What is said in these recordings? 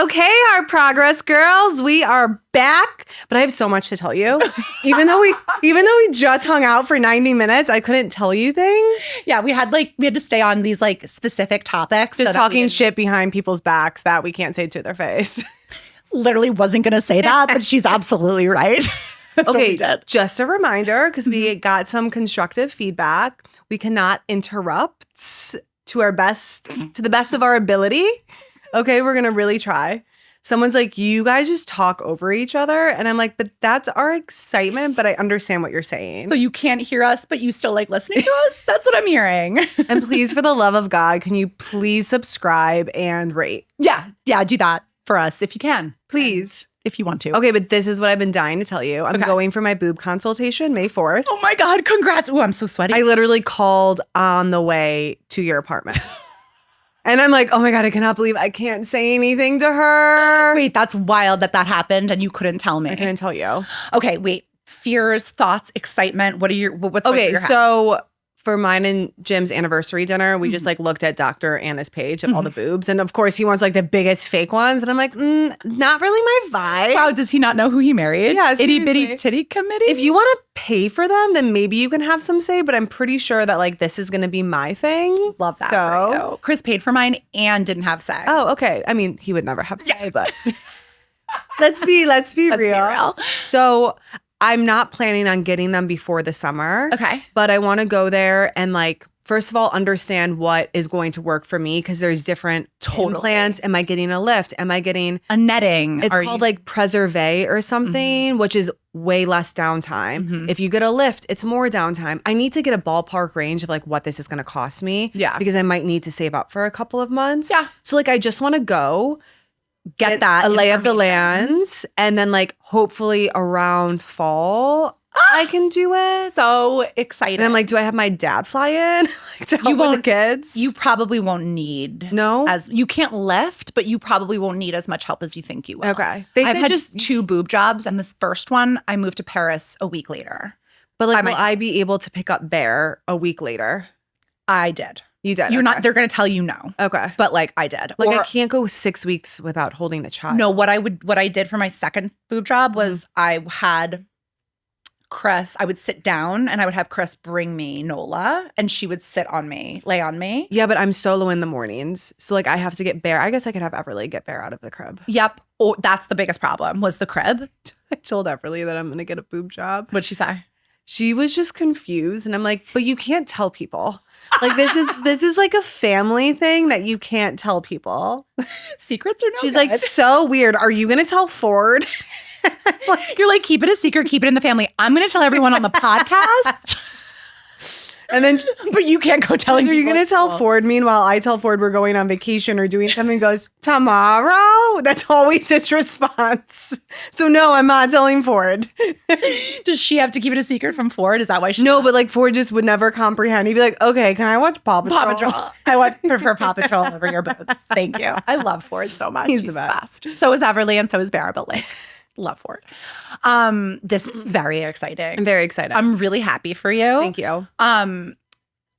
Okay, our progress girls, we are back. But I have so much to tell you. Even though we just hung out for 90 minutes, I couldn't tell you things. Yeah, we had to stay on these like specific topics. Just talking shit behind people's backs that we can't say to their face. Literally wasn't going to say that, but she's absolutely right. Okay, just a reminder, because we got some constructive feedback. We cannot interrupt to the best of our ability. Okay, we're going to really try. Someone's like, you guys just talk over each other. And I'm like, but that's our excitement, but I understand what you're saying. So you can't hear us, but you still like listening to us? That's what I'm hearing. And please, for the love of God, can you please subscribe and rate? Yeah, do that for us if you can. Please. If you want to. Okay, but this is what I've been dying to tell you. I'm going for my boob consultation May 4th. Oh my God, congrats. Oh, I'm so sweaty. I literally called on the way to your apartment. And I'm like, oh my God, I cannot believe I can't say anything to her. Wait, that's wild that happened and you couldn't tell me. I couldn't tell you. Okay, wait. Fears, thoughts, excitement. What's okay, so for mine and Jim's anniversary dinner, we just like looked at Dr. Anna's page of all the boobs. And of course, he wants like the biggest fake ones. And I'm like, not really my vibe. Wow, does he not know who he married? Yeah, Itty bitty titty committee? If you want to pay for them, then maybe you can have some say. But I'm pretty sure that like this is going to be my thing. Love that for you. Chris paid for mine and didn't have say. Oh, okay. I mean, he would never have say, but let's be real. So I'm not planning on getting them before the summer. Okay. But I want to go there and like, first of all, understand what is going to work for me because there's different implants. Am I getting a lift? Am I getting a netting? It's called like Preservé or something, which is way less downtime. If you get a lift, it's more downtime. I need to get a ballpark range of like what this is going to cost me. Yeah. Because I might need to save up for a couple of months. Yeah. So like, I just want to go. Get that a lay of the lands, and then like hopefully around fall I can do it. So excited. And I'm like, do I have my dad fly in like, to help with the kids? You probably won't need. No, as you can't lift, but you probably won't need as much help as you think you will. Okay, I've had just 2 boob jobs, and this first one I moved to Paris a week later. But like, will I be able to pick up Bear a week later? I did. You did. You're not. They're going to tell you no. Okay. But like I did. Like I can't go 6 weeks without holding a child. No. What I did for my second boob job was I had Chris. I would sit down and I would have Chris bring me Nola, and she would lay on me. Yeah, but I'm solo in the mornings, so like I have to get Bear. I guess I could have Everly get Bear out of the crib. Yep. Oh, that's the biggest problem was the crib. I told Everly that I'm going to get a boob job. What'd she say? She was just confused, and I'm like, but you can't tell people. Like this is like a family thing that you can't tell people. Secrets are no She's good. like, so weird. Are you gonna tell Ford? Like, you're like, keep it a secret, keep it in the family. I'm gonna tell everyone on the podcast. And then, but you can't go telling. Are you going to tell Ford? Meanwhile, I tell Ford we're going on vacation or doing something. He goes, tomorrow? That's always his response. So no, I'm not telling Ford. Does she have to keep it a secret from Ford? Is that why she? No, but like Ford just would never comprehend. He'd be like, okay, can I watch Paw Patrol? Paw Patrol. I prefer Paw Patrol over your boobs. Thank you. I love Ford so much. He's the best. So is Everly and so is Bear, but like, love Ford. This is very exciting. I'm very excited. I'm really happy for you. Thank you.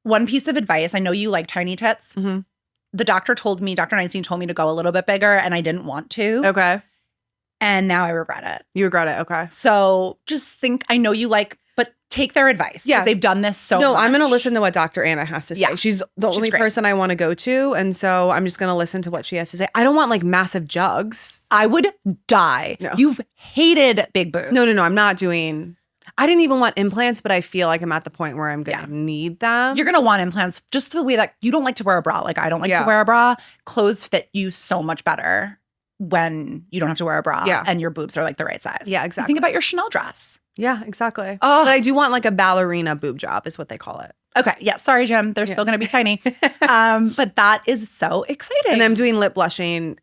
One piece of advice. I know you like tiny tits. Mm-hmm. The Dr. Einstein told me to go a little bit bigger, and I didn't want to. Okay. And now I regret it. You regret it. Okay. So just think, I know you like, but take their advice. Yeah. They've done this so much. No, I'm going to listen to what Dr. Anna has to say. Yeah. She's the only person I want to go to. And so I'm just going to listen to what she has to say. I don't want like massive jugs. I would die. No. You've hated big boobs. No, I'm not doing... I didn't even want implants, but I feel like I'm at the point where I'm going to need them. You're going to want implants just the way that you don't like to wear a bra. Like I don't like to wear a bra. Clothes fit you so much better when you don't have to wear a bra and your boobs are like the right size. Yeah, exactly. Think about your Chanel dress. Yeah, exactly. Oh. But I do want like a ballerina boob job is what they call it. Okay. Yeah. Sorry, Jim. They're still going to be tiny. But that is so exciting. And I'm doing lip blushing.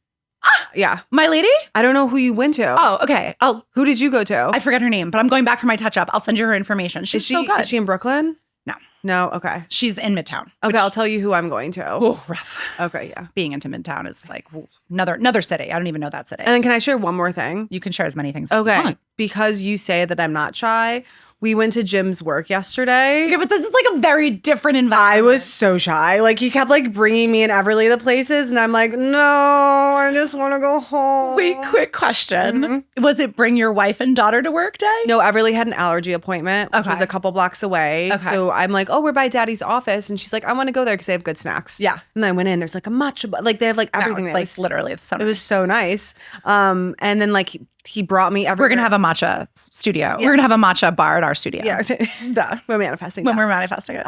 Yeah. My lady? I don't know who you went to. Oh, okay. Who did you go to? I forget her name, but I'm going back for my touch-up. I'll send you her information. She's so good. Is she in Brooklyn? No. No? Okay. She's in Midtown. Okay, I'll tell you who I'm going to. Oh, rough. Okay, yeah. Being into Midtown is like another city. I don't even know that city. And then can I share one more thing? You can share as many things as you want. because you say that I'm not shy, we went to Jim's work yesterday. Okay, but this is like a very different environment. I was so shy. Like, he kept like bringing me and Everly to places, and I'm like, no, I just want to go home. Wait, quick question. Was it bring your wife and daughter to work day? No, Everly had an allergy appointment, which Okay. was a couple blocks away. Okay. So I'm like, oh, we're by Daddy's office. And she's like, I want to go there because they have good snacks. Yeah. And then I went in. There's like a matcha, like they have like everything. No, there. it's like literally the sun. It was so nice. And then like he brought me everywhere. We're going to have a matcha studio. We're going to have a matcha bar at our studio. Yeah. Duh. We're manifesting When that. we're manifesting it.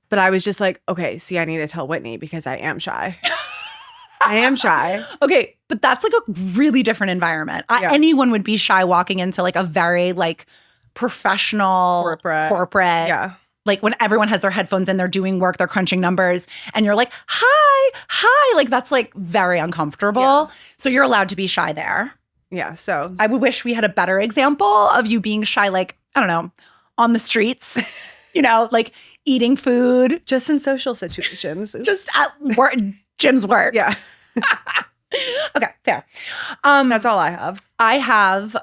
But I was just like, okay, see, I need to tell Whitney because I am shy. I am shy. Okay, but that's like a really different environment. Yeah. Anyone would be shy walking into like a very like professional corporate. Yeah. Like when everyone has their headphones in, they're doing work, they're crunching numbers, and you're like, hi. Like that's like very uncomfortable. Yeah. So you're allowed to be shy there. Yeah. So I would wish we had a better example of you being shy, like, I don't know, on the streets, like eating food. just in social situations. Just at work, Jim's work. Yeah. Okay, fair. That's all I have. I have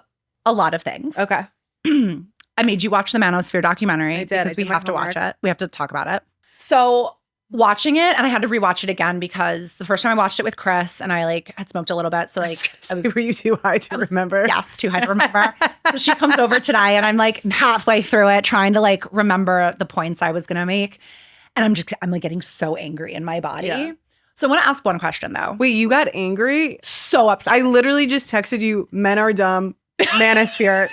a lot of things. Okay. I made you watch the Manosphere documentary. I did. Because I we did my have to watch homework. it. We have to talk about it. So watching it, and I had to rewatch it again because the first time I watched it with Chris, and I like had smoked a little bit. So like, Were you too high to remember? yes, too high to remember. So she comes over today, and I'm like halfway through it, trying to like remember the points I was gonna make, and I'm like getting so angry in my body. Yeah. So I want to ask one question though. Wait, you got angry? So upset. I literally just texted you, men are dumb, manosphere.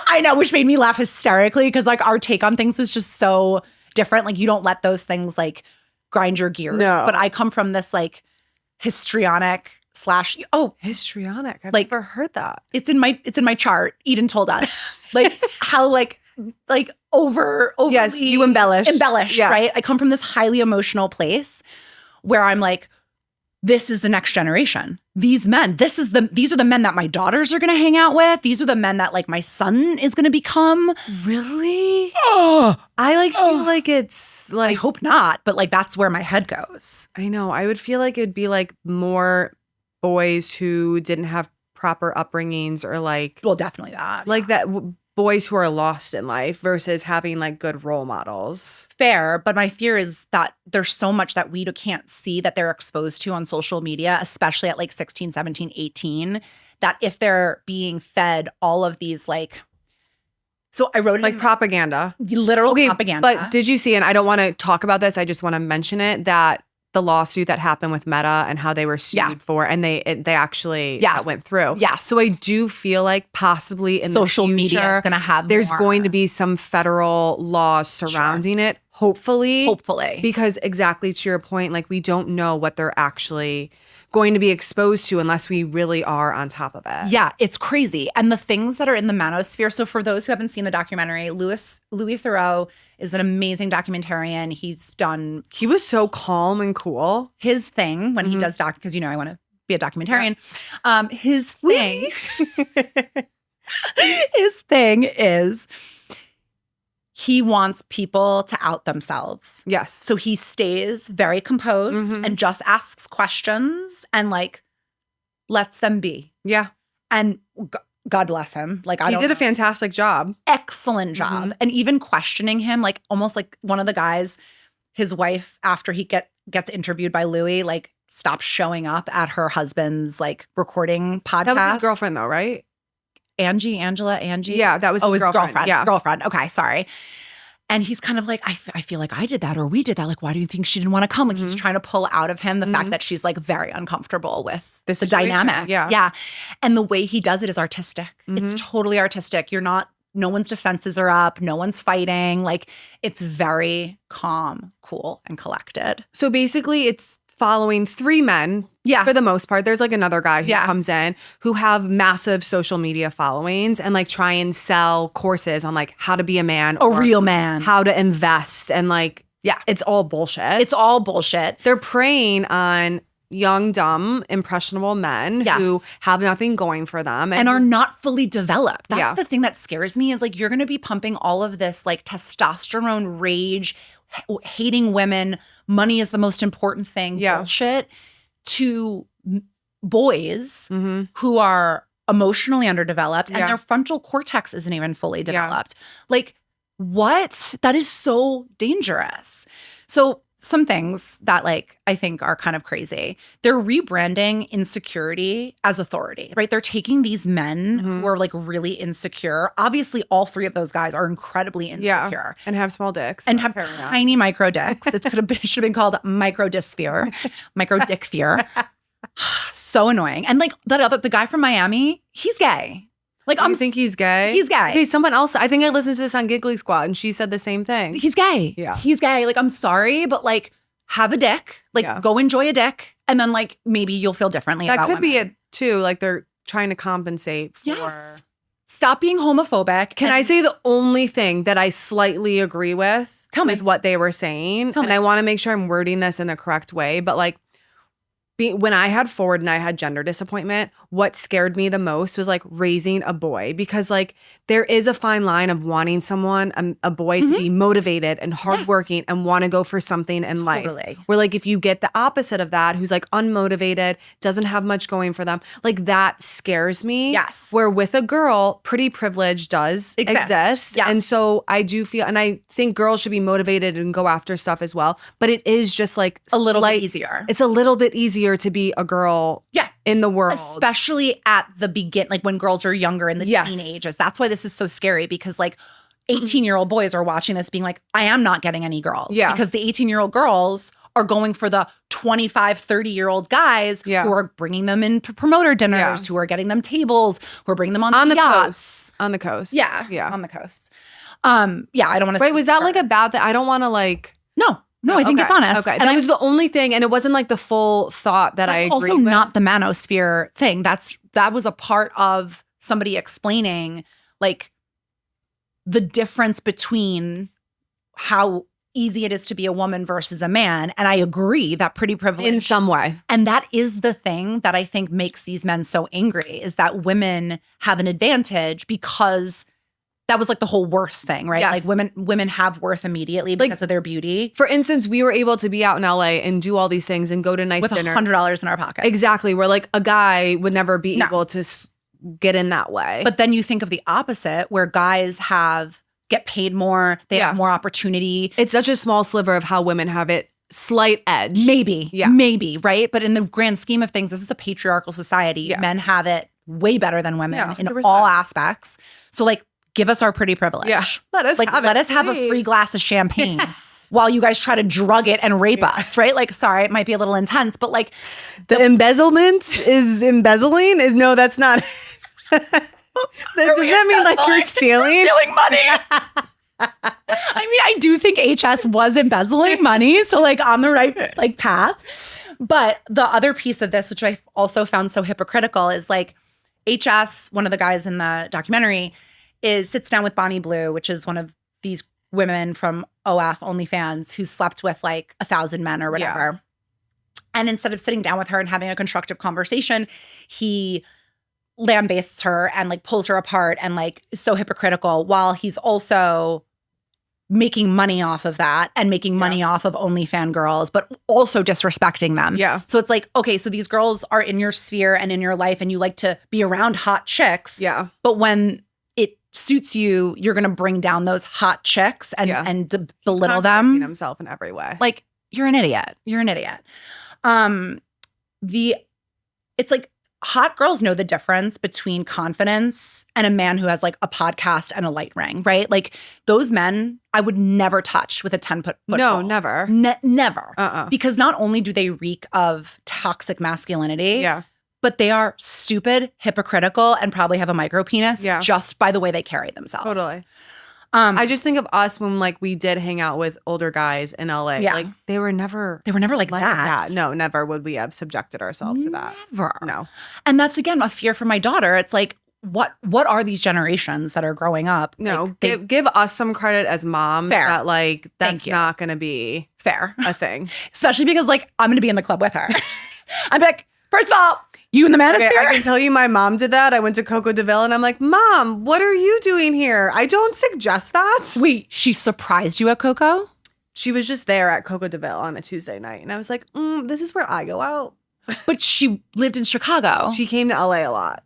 I know, which made me laugh hysterically because like our take on things is just so different. Like you don't let those things like grind your gears. No. But I come from this like histrionic / Histrionic. I've Like- never heard that. it's in my chart. Eden told us like how like overly Yes, you embellish. Yeah. right? I come from this highly emotional place where I'm like, this is the next generation. These men, these are the men that my daughters are going to hang out with. These are the men that like my son is going to become. Really? Oh, I like feel like it's I like, hope not, but like that's where my head goes. I know. I would feel like it'd be like more boys who didn't have proper upbringings or like Well, definitely that. like that boys who are lost in life versus having like good role models. Fair, but my fear is that there's so much that we can't see that they're exposed to on social media, especially at like 16, 17, 18, that if they're being fed all of these like, so I wrote it Like in propaganda. literal propaganda. But did you see, and I don't want to talk about this, I just want to mention it, that the lawsuit that happened with Meta and how they were sued Yeah. for, and they actually Yes. that went through. Yes. So I do feel like possibly in social the media future, is going to have there's more. going to be some federal laws surrounding it, hopefully. Because exactly to your point, like we don't know what they're actually going to be exposed to unless we really are on top of it. Yeah, it's crazy. And the things that are in the manosphere. So for those who haven't seen the documentary, Louis Theroux is an amazing documentarian. He's done He was so calm and cool. his thing when he does because I want to be a documentarian. His thing is he wants people to out themselves. Yes. So he stays very composed and just asks questions and like lets them be. Yeah. And God bless him. Like He did a fantastic job. excellent job. And even questioning him, like almost like one of the guys, his wife, after he gets interviewed by Louis, like stops showing up at her husband's like recording podcast. That was his girlfriend though, right? Angie. Yeah, that was his girlfriend. Yeah. Girlfriend. Okay, sorry. And he's kind of like, I feel like I did that or we did that. Like, why do you think she didn't want to come? Like, he's trying to pull out of him the fact that she's like very uncomfortable with This the situation, dynamic. yeah. Yeah. And the way he does it is artistic. It's totally artistic. No one's defenses are up. No one's fighting. Like, it's very calm, cool, and collected. So basically it's following three men. Yeah. For the most part. There's like another guy who Yeah. comes in who have massive social media followings and like try and sell courses on like how to be a man. A real man. How to invest and like, Yeah. it's all bullshit. It's all bullshit. They're preying on young, dumb, impressionable men Yes. who have nothing going for them. And are not fully developed. That's Yeah. the thing that scares me is like you're going to be pumping all of this like testosterone rage, hating women, money is the most important thing, Yeah. bullshit to boys who are emotionally underdeveloped and Yeah. their frontal cortex isn't even fully developed. Like, what? That is so dangerous. So some things that like I think are kind of crazy. They're rebranding insecurity as authority, right? They're taking these men who are like really insecure. Obviously, all three of those guys are incredibly insecure. And have small dicks. And but have carry on. tiny micro dicks. This should have been called micro dick fear. So annoying. And like the guy from Miami, he's gay. Like You think he's gay? He's gay. Okay, someone else. I think I listened to this on Giggly Squad, and she said the same thing. He's gay. Yeah. He's gay. Like, I'm sorry, but like, have a dick. Like, Yeah. go enjoy a dick. And then like, maybe you'll feel differently That about could be women. it too. Like they're trying to compensate for. Yes. Stop being homophobic. Can I say the only thing that I slightly agree with? Tell me. With what they were saying, Tell and me. I want to make sure I'm wording this in the correct way. But like, when I had forward and I had gender disappointment, what scared me the most was like raising a boy, because like there is a fine line of wanting someone, a boy, to be motivated and hardworking and want to go for something in life. Totally. Where like if you get the opposite of that, who's like unmotivated, doesn't have much going for them, like that scares me. Yes. Where with a girl, pretty privilege does exist. Yes. And so I do feel, and I think girls should be motivated and go after stuff as well. But it is just like A little bit easier. It's a little bit easier to be a girl Yeah. in the world. Especially at the begin, like when girls are younger in the Yes. teen ages. That's why this is so scary, because like 18-year-old boys are watching this being like, I am not getting any girls. Yeah. Because the 18-year-old girls are going for the 25, 30-year-old guys Yeah. who are bringing them in to promoter dinners, Yeah. who are getting them tables, who are bringing them on the yachts. coast. On the coast. Yeah. Yeah. On the coast. Yeah, I don't want to Wait, was that like a bad thing? I don't want to like. No, I think it's honest. Okay. And That I was the only thing. And it wasn't like the full thought that I That's agreed also with. not the manosphere thing. That was a part of somebody explaining like the difference between how easy it is to be a woman versus a man. And I agree that pretty privilege in some way. and that is the thing that I think makes these men so angry, is that women have an advantage because that was like the whole worth thing, right? Yes. Like women have worth immediately because of their beauty. For instance, we were able to be out in LA and do all these things and go to nice With dinners. $100 in our pocket. Exactly. Where like a guy would never be No. able to get in that way. But then you think of the opposite, where guys get paid more, they Yeah. have more opportunity. it's such a small sliver of how women have it, slight edge. Maybe, Yeah. maybe, right? But in the grand scheme of things, this is a patriarchal society. Yeah. Men have it way better than women Yeah, in 100%. all aspects. So like, give us our pretty privilege. Yeah. Let us Like, have let it, us have a please. free glass of champagne while you guys try to drug it and rape us, right? Like, sorry, it might be a little intense, but like, The embezzlement is embezzling? Is no, that's not. Does that mean like you're stealing? stealing money. I mean, I do think HS was embezzling money, so like on the right like path. But the other piece of this, which I also found so hypocritical, is like HS, one of the guys in the documentary, sits down with Bonnie Blue, which is one of these women from OF OnlyFans who slept with like 1,000 men or whatever. And instead of sitting down with her and having a constructive conversation, he lambastes her and like pulls her apart and like is so hypocritical, while he's also making money off of that and making money off of OnlyFans girls, but also disrespecting them. Yeah. So it's like, okay, so these girls are in your sphere and in your life and you like to be around hot chicks. Yeah. But when it suits you, you're going to bring down those hot chicks and, Yeah. and belittle Contradicting them. himself in every way. Like, you're an idiot. You're an idiot. It's like hot girls know the difference between confidence and a man who has like a podcast and a light ring, right? Like those men I would never touch with a 10-foot no, ball. never. Never. Uh-uh. Because not only do they reek of toxic masculinity, Yeah. but they are stupid, hypocritical, and probably have a micro penis Yeah. just by the way they carry themselves. Totally. I just think of us when like we did hang out with older guys in LA. Yeah. Like they were never like like that. No, never would we have subjected ourselves to that. Never. No. And that's again a fear for my daughter. It's like, what are these generations that are growing up? No. Like, they, give us some credit as moms. Fair. That like Thank that's you. not gonna be fair. a thing. Especially because like I'm gonna be in the club with her. I'm like, first of all, you in the manosphere. Okay, I can tell you my mom did that. I went to Coco de Ville and I'm like, Mom, what are you doing here? I don't suggest that. Wait, she surprised you at Coco? She was just there at Coco de Ville on a Tuesday night. And I was like, this is where I go out. But she lived in Chicago. She came to LA a lot.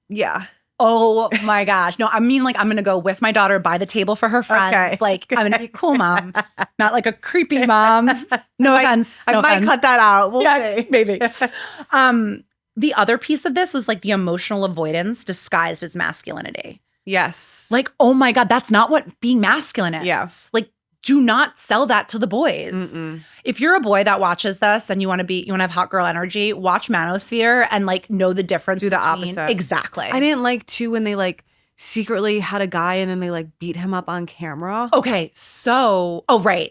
Yeah. Oh my gosh. No, I mean like I'm going to go with my daughter by the table for her friends. Okay. Like I'm going to be a cool mom, not like a creepy mom. No offense. I might cut that out. We'll see. Maybe. The other piece of this was like the emotional avoidance disguised as masculinity. Yes. Like, oh my God, that's not what being masculine is. Yeah. Like, do not sell that to the boys. Mm-mm. If you're a boy that watches this and you want to have hot girl energy, watch Manosphere and like know the difference. Do the between, opposite. Exactly. I didn't like too when they like secretly had a guy and then they like beat him up on camera. Okay, so right.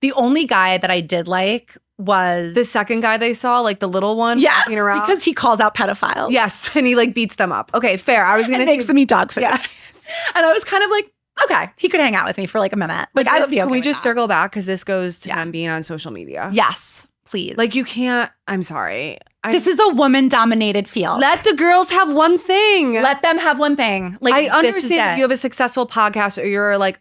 The only guy that I did like was The second guy they saw, like the little one, yes, walking around. because he calls out pedophiles. Yes, and he like beats them up. Okay, fair. I was gonna and makes them eat dog food. Yeah. And I was kind of like, okay, he could hang out with me for like a minute. Like I would be okay. Can we with just that. circle back because this goes to them being on social media? Yes, please. Like you can't. I'm sorry. This is a woman-dominated field. Let the girls have one thing. Let them have one thing. Like I understand if you have a successful podcast or you're like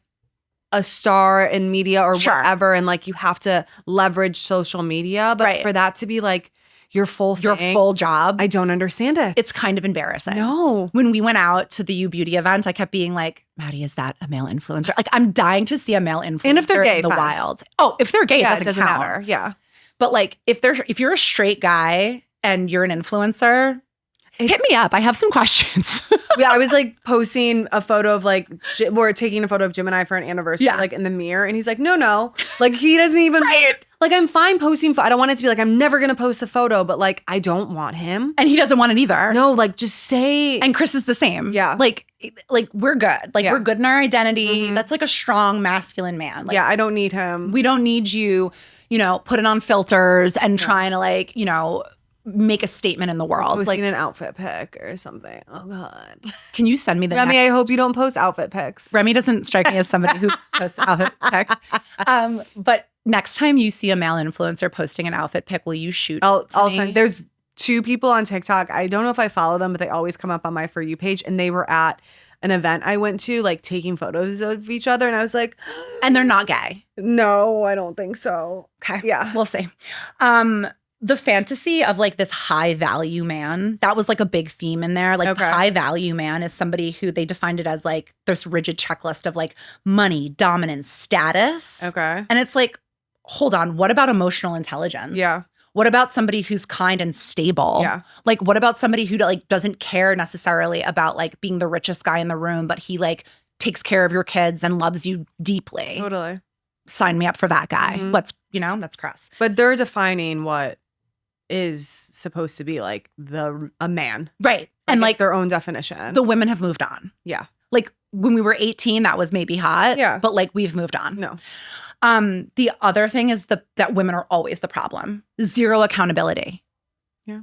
a star in media or whatever, and like you have to leverage social media, but for that to be like your full job, I don't understand it. It's kind of embarrassing. No. When we went out to the U Beauty event, I kept being like, Maddie, is that a male influencer? Like I'm dying to see a male influencer and if they're gay, in the wild. Oh, if they're gay, it doesn't count. matter. Yeah. But like if you're a straight guy and you're an influencer, hit me up. I have some questions. Yeah, I was like posting a photo of like we're taking a photo of Jim and I for an anniversary, like in the mirror, and he's like, no, like he doesn't even. Like I'm fine posting. I don't want it to be like I'm never gonna post a photo, but like I don't want him, and he doesn't want it either. No, like just say. And Chris is the same. Yeah, like we're good. Like we're good in our identity. Mm-hmm. That's like a strong masculine man. Like, yeah, I don't need him. We don't need you. Putting on filters and trying to like make a statement in the world. Posting like an outfit pic or something. Oh God. Can you send me the Remy, I hope you don't post outfit pics. Remy doesn't strike me as somebody who posts outfit pics. But next time you see a male influencer posting an outfit pic, will you shoot I'll me? send. There's 2 people on TikTok. I don't know if I follow them, but they always come up on my For You page. And they were at an event I went to, like taking photos of each other. And I was like, and they're not gay. No, I don't think so. Okay. Yeah. We'll see. The fantasy of like this high value man, that was like a big theme in there. Like high value man is somebody who they defined it as like this rigid checklist of like money, dominance, status. Okay. And it's like, hold on, what about emotional intelligence? Yeah. What about somebody who's kind and stable? Yeah. Like what about somebody who like doesn't care necessarily about like being the richest guy in the room, but he like takes care of your kids and loves you deeply? Totally. Sign me up for that guy. Mm-hmm. That's Chris. But they're defining what is supposed to be like a man. Right. And like their own definition. The women have moved on. Yeah. Like when we were 18, that was maybe hot. Yeah. But like we've moved on. No. The other thing is that women are always the problem. Zero accountability. Yeah.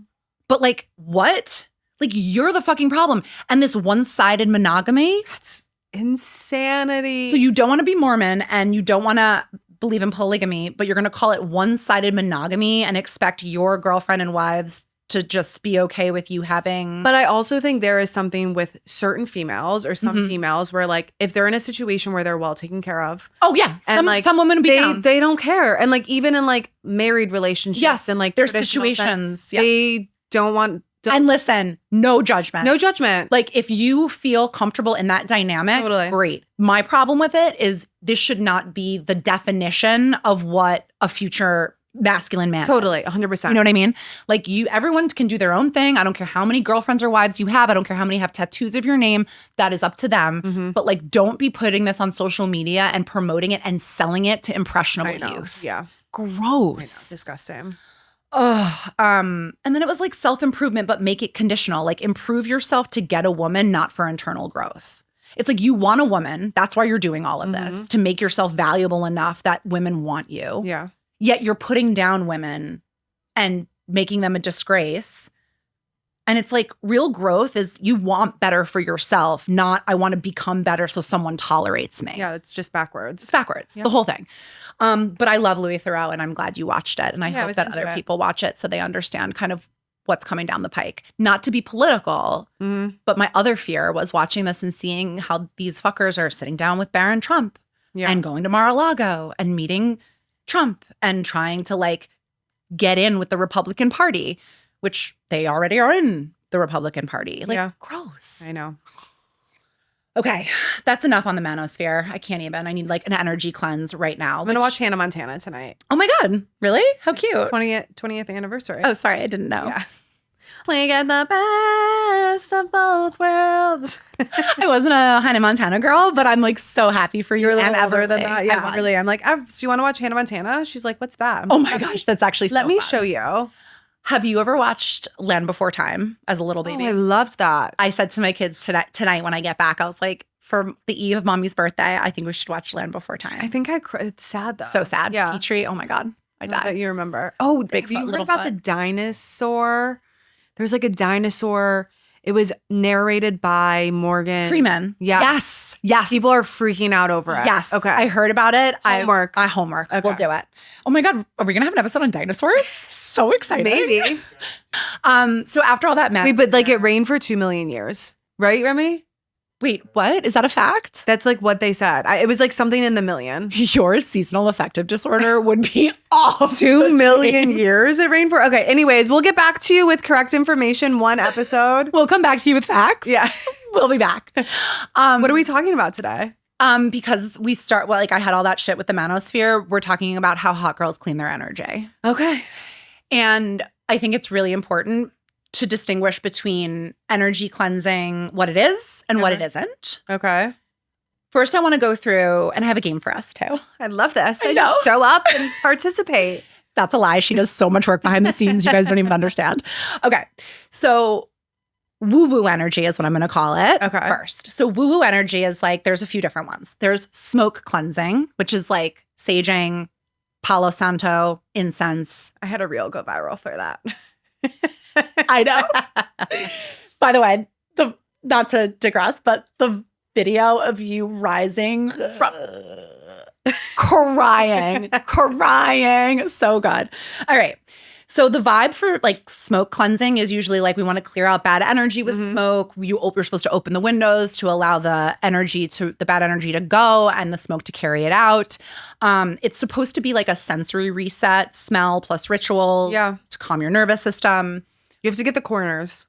But like what? Like you're the fucking problem. And this one-sided monogamy. That's insanity. So you don't want to be Mormon and you don't want to believe in polygamy, but you're going to call it one-sided monogamy and expect your girlfriend and wives to just be okay with you having. But I also think there is something with certain females or some females where like if they're in a situation where they're well taken care of. Oh yeah. And some women would be down. They don't care. And like even in like married relationships and like there's situations. They don't want. And listen, no judgment. No judgment. Like if you feel comfortable in that dynamic, great. My problem with it is this should not be the definition of what a future masculine man Totally, is. 100%. You know what I mean? Like everyone can do their own thing. I don't care how many girlfriends or wives you have. I don't care how many have tattoos of your name. That is up to them. Mm-hmm. But like don't be putting this on social media and promoting it and selling it to impressionable youth. Yeah. Gross. Disgusting. And then it was like self-improvement, but make it conditional. Like improve yourself to get a woman, not for internal growth. It's like you want a woman. That's why you're doing all of this, to make yourself valuable enough that women want you. Yeah. Yet you're putting down women and making them a disgrace. And it's like real growth is you want better for yourself, not I want to become better so someone tolerates me. Yeah, it's just backwards. It's backwards, the whole thing. But I love Louis Theroux and I'm glad you watched it. And I hope that other people watch it so they understand kind of what's coming down the pike. Not to be political, but my other fear was watching this and seeing how these fuckers are sitting down with Barron Trump and going to Mar-a-Lago and meeting Trump and trying to like get in with the Republican Party, which they already are in the Republican Party. Like, Yeah. gross. I know. Okay, that's enough on the manosphere. I can't even. I need like an energy cleanse right now. I'm going to watch Hannah Montana tonight. Oh my God. Really? How cute. 20th anniversary. Oh, sorry. I didn't know. Yeah. We get the best of both worlds. I wasn't a Hannah Montana girl, but I'm like so happy for you. You're a little and older than Everly. that. Yeah, I was. really. I'm like, do you want to watch Hannah Montana? She's like, what's that? Oh my gosh, that's actually so Let me fun. show you. Have you ever watched Land Before Time as a little baby? Oh, I loved that. I said to my kids tonight when I get back, I was like, for the eve of Mommy's birthday, I think we should watch Land Before Time. I think it's sad though. So sad. Yeah. Petrie, oh my God. I that died. you remember. Oh, Big have you foot, heard little about the foot. dinosaur? There's like a dinosaur. It was narrated by Morgan Freeman. Yeah. Yes. People are freaking out over it. Yes. Okay. I heard about it. Homework. Homework. Okay. We'll do it. Oh my God. Are we going to have an episode on dinosaurs? So excited. Maybe. So after all that Wait, but like it reigned for 2 million years. Right, Remy? Wait, what? Is that a fact? That's like what they said. It was like something in the million. Your seasonal affective disorder would be off. 2 million years it reigned for? Okay, anyways, we'll get back to you with correct information one episode. We'll come back to you with facts. Yeah. We'll be back. What are we talking about today? Because we start, well, like I had all that shit with the manosphere. We're talking about how hot girls clean their energy. Okay. And I think it's really important to distinguish between energy cleansing, what it is and what it isn't. Okay. First, I want to go through, and I have a game for us too. I love this. I I know. just show up and participate. That's a lie. She does so much work behind the scenes. You guys don't even understand. Okay. So woo-woo energy is what I'm going to call it first. So woo-woo energy is like, there's a few different ones. There's smoke cleansing, which is like saging, Palo Santo, incense. I had a reel go viral for that. I know. By the way, not to digress, but the video of you rising from crying, so good. All right. So the vibe for like smoke cleansing is usually like we want to clear out bad energy with smoke. You're supposed to open the windows to allow the bad energy to go and the smoke to carry it out. It's supposed to be like a sensory reset, smell plus rituals to calm your nervous system. You have to get the corners.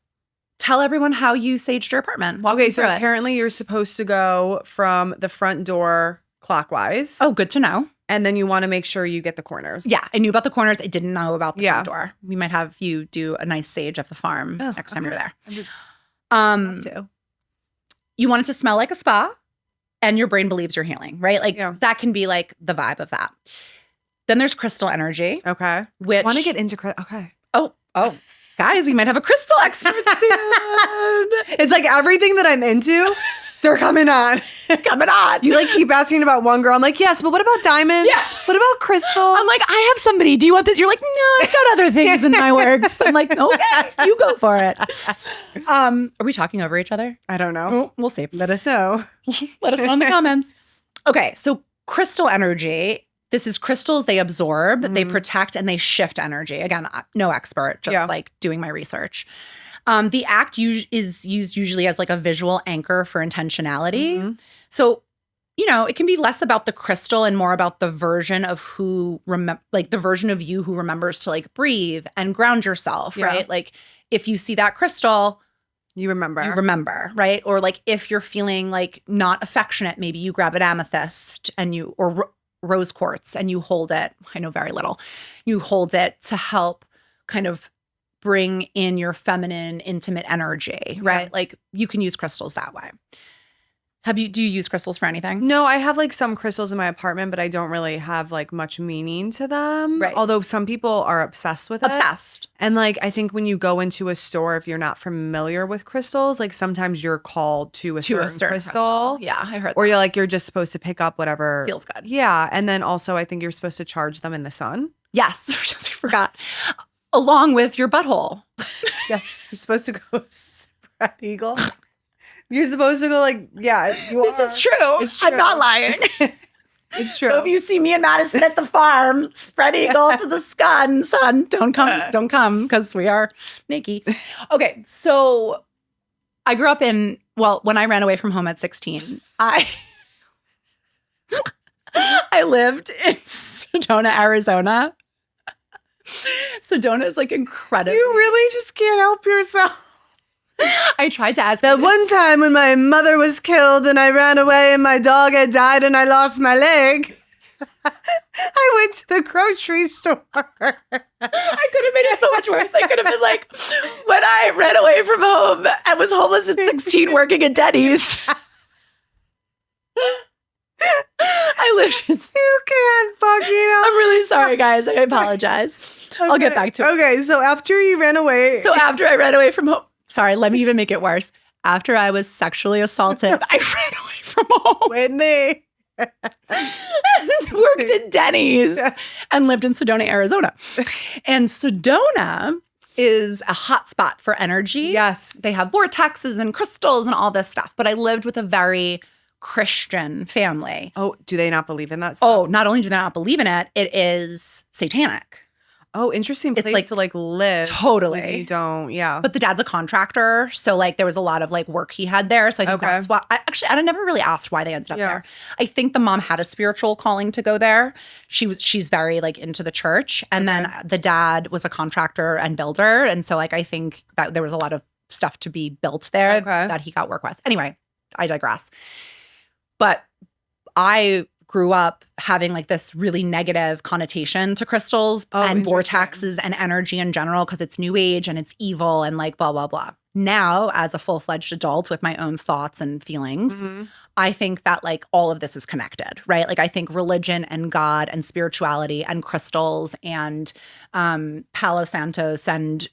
Tell everyone how you saged your apartment. Walk Okay, me so through it. apparently you're supposed to go from the front door clockwise. Oh, good to know. And then you want to make sure you get the corners. Yeah, I knew about the corners. I didn't know about the front door. We might have you do a nice sage at the farm next time you're there. Have to. You want it to smell like a spa, and your brain believes you're healing, right? Like that can be like the vibe of that. Then there's crystal energy. Okay. Which I want to get into okay. Oh, guys, we might have a crystal expert soon. It's like everything that I'm into, they're coming on. You like keep asking about one girl. I'm like, yes, but what about diamonds? Yeah. What about crystals? I'm like, I have somebody. Do you want this? You're like, no, I've got other things in my works. I'm like, okay, you go for it. Are we talking over each other? I don't know. Oh, we'll see. Let us know. Let us know in the comments. Okay, so crystal energy. This is crystals they absorb, they protect, and they shift energy. Again, no expert, just like doing my research. The act is used usually as like a visual anchor for intentionality. So, it can be less about the crystal and more about the version of the version of you who remembers to like breathe and ground yourself, right? Like if you see that crystal, you remember, right? Or like if you're feeling like not affectionate, maybe you grab an amethyst or rose quartz and you hold it. I know very little. You hold it to help kind of bring in your feminine, intimate energy, right? Like you can use crystals that way. Do you use crystals for anything? No, I have like some crystals in my apartment, but I don't really have like much meaning to them. Right. Although some people are obsessed with it. Obsessed. And like, I think when you go into a store, if you're not familiar with crystals, like sometimes you're called to a certain crystal. Yeah, I heard that. Or you're just supposed to pick up whatever. Feels good. Yeah. And then also I think you're supposed to charge them in the sun. Yes. I forgot. Along with your butthole. Yes. You're supposed to go spread eagle. You're supposed to go like, This is true. It's true. I'm not lying. It's true. So if you see me and Madison at the farm, spread eagle to the sun, don't come because we are naked. Okay, so I grew up when I ran away from home at 16, I lived in Sedona, Arizona. Sedona is like incredible. You really just can't help yourself. I tried to ask That one time when my mother was killed and I ran away and my dog had died and I lost my leg. I went to the grocery store. I could have made it so much worse. I could have been like, when I ran away from home and was homeless at 16 working at Denny's. I lived in... You can't fucking I'm really sorry, guys. I apologize. Okay. I'll get back to it. Okay, so after you ran away. So after I ran away from home... Sorry, let me even make it worse. After I was sexually assaulted, I ran away from home. Whitney. Worked at Denny's and lived in Sedona, Arizona. And Sedona is a hotspot for energy. Yes. They have vortexes and crystals and all this stuff. But I lived with a very Christian family. Oh, do they not believe in that stuff? Oh, not only do they not believe in it, it is satanic. Oh, interesting place It's like- to live. Totally. Like you don't, yeah. But the dad's a contractor, so there was a lot of work he had there. So I think Okay. that's why. I never really asked why they ended up Yeah. there. I think the mom had a spiritual calling to go there. She's very into the church, and then the dad was a contractor and builder, and so I think that there was a lot of stuff to be built there that he got work with. Anyway, I digress. But I grew up having this really negative connotation to crystals and vortexes and energy in general because it's new age and it's evil and blah, blah, blah. Now, as a full-fledged adult with my own thoughts and feelings, I think that all of this is connected, right? I think religion and God and spirituality and crystals and Palo Santos and,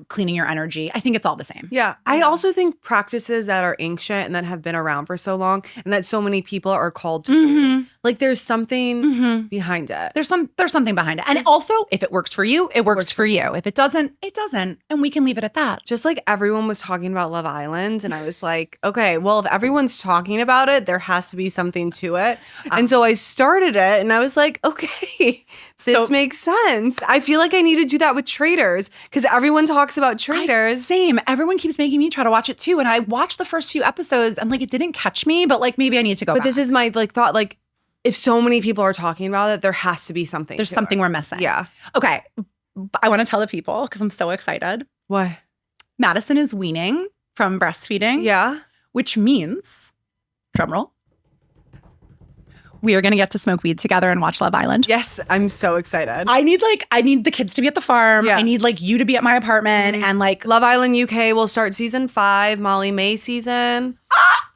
cleaning your energy. I think it's all the same. Yeah. I also think practices that are ancient and that have been around for so long and that so many people are called to do, there's something behind it. There's something behind it. And also, if it works for you, it works for you. If it doesn't, it doesn't. And we can leave it at that. Just everyone was talking about Love Island and I was like, okay, well, if everyone's talking about it, there has to be something to it. And so I started it and I was like, okay, this makes sense. I feel like I need to do that with traders because everyone talks about traders. Same. Everyone keeps making me try to watch it too. And I watched the first few episodes and it didn't catch me, but maybe I need to go back. But this is my thought, if so many people are talking about it, there has to be something. There's something we're missing. Yeah. Okay. I want to tell the people because I'm so excited. What? Madison is weaning from breastfeeding. Yeah. Which means, drumroll, we are going to get to smoke weed together and watch Love Island. Yes, I'm so excited. I need the kids to be at the farm. Yeah. I need you to be at my apartment and Love Island UK will start season 5, Molly May season.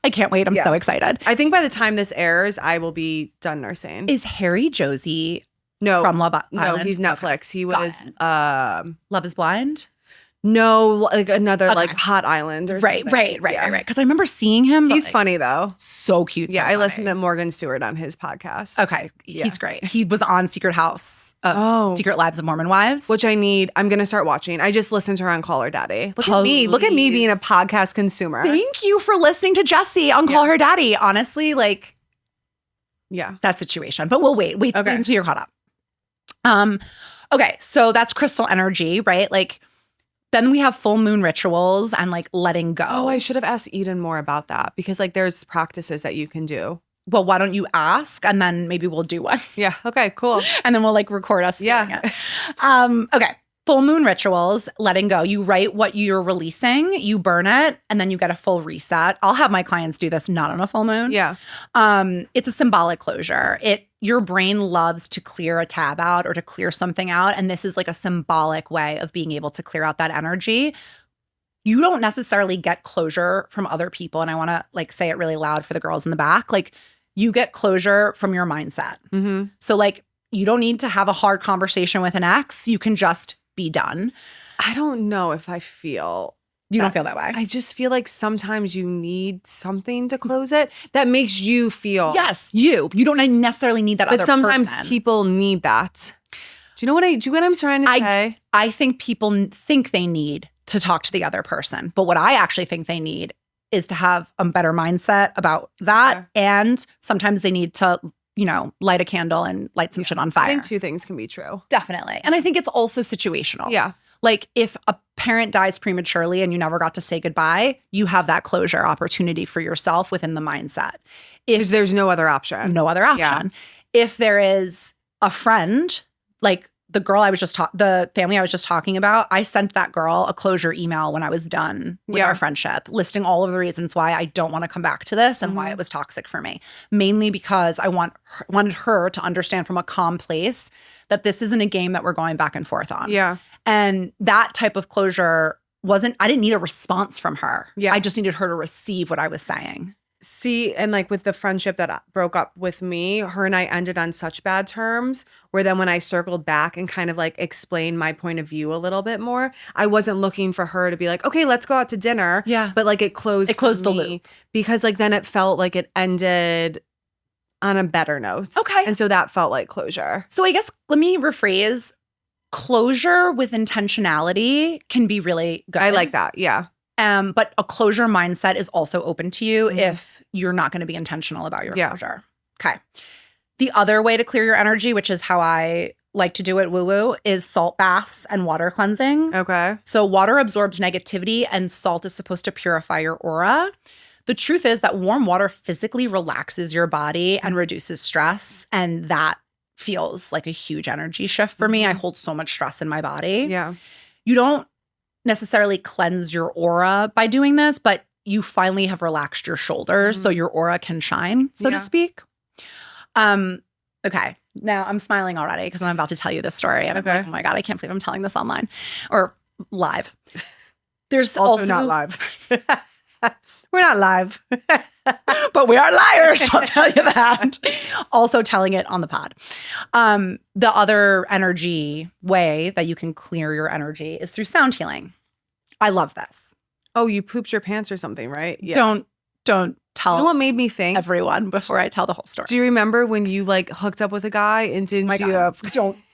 I can't wait. I'm so excited. I think by the time this airs, I will be done nursing. Is Harry Josie no from Love Island? No, he's Netflix. He was Love is Blind? No, another Hot Island or something. Right. Because I remember seeing him. He's funny though. So cute. Yeah, I listened to Morgan Stewart on his podcast. Okay, he's great. He was on Secret Lives of Mormon Wives. Which I'm going to start watching. I just listened to her on Call Her Daddy. Look at me. Look at me being a podcast consumer. Thank you for listening to Jessie on Call Her Daddy. Honestly, yeah, that situation. But we'll wait until you're caught up. Okay, so that's crystal energy, right? Then we have full moon rituals and letting go. Oh, I should have asked Eden more about that because there's practices that you can do. Well, why don't you ask and then maybe we'll do one. Yeah. Okay, cool. And then we'll record us doing it. Okay. Full moon rituals, letting go. You write what you're releasing, you burn it, and then you get a full reset. I'll have my clients do this not on a full moon. Yeah. It's a symbolic closure. Your brain loves to clear a tab out or to clear something out. And this is a symbolic way of being able to clear out that energy. You don't necessarily get closure from other people. And I want to say it really loud for the girls in the back. You get closure from your mindset. Mm-hmm. So you don't need to have a hard conversation with an ex. You can just be done. I don't know if I feel... You don't feel that way. I just feel sometimes you need something to close it that makes you feel... Yes, you. You don't necessarily need that other person. But sometimes people need that. Do you know what I'm trying to say? I think people think they need to talk to the other person. But what I actually think they need is to have a better mindset about that. Yeah. And sometimes they need to, light a candle and light some shit on fire. I think 2 things can be true. Definitely. And I think it's also situational. Yeah. If a parent dies prematurely and you never got to say goodbye, you have that closure opportunity for yourself within the mindset. If there's no other option. No other option. Yeah. If there is a friend, the girl I was just the family I was just talking about, I sent that girl a closure email when I was done with our friendship, listing all of the reasons why I don't want to come back to this and why it was toxic for me. Mainly because I wanted her to understand from a calm place that this isn't a game that we're going back and forth on. Yeah. And that type of closure I didn't need a response from her. Yeah. I just needed her to receive what I was saying. See, and like with the friendship that broke up with me, her and I ended on such bad terms where then when I circled back and kind of like explained my point of view a little bit more, I wasn't looking for her to be like, okay, let's go out to dinner. Yeah. But like it closed the loop. Because like then it felt like it ended on a better note. Okay. And so that felt like closure. So I guess let me rephrase. Closure with intentionality can be really good. I like that. Yeah. But a closure mindset is also open to you if you're not going to be intentional about your closure. Okay. The other way to clear your energy, which is how I like to do it woo-woo, is salt baths and water cleansing. Okay. So water absorbs negativity and salt is supposed to purify your aura. The truth is that warm water physically relaxes your body and reduces stress, and that feels like a huge energy shift for me. I hold so much stress in my body. Yeah. You You don't necessarily cleanse your aura by doing this, but you finally have relaxed your shoulders so your aura can shine, so to speak. Okay. Now I'm smiling already because I'm about to tell you this story. And I'm like, oh my God, I can't believe I'm telling this online or live. There's also not live. We're not live. but we are liars, I'll tell you that. Also telling it on the pod. The other energy way that you can clear your energy is through sound healing. I love this. Oh, you pooped your pants or something, right? Yeah. Don't tell You know what made me think? everyone before I tell the whole story. Do you remember when you like hooked up with a guy and didn't you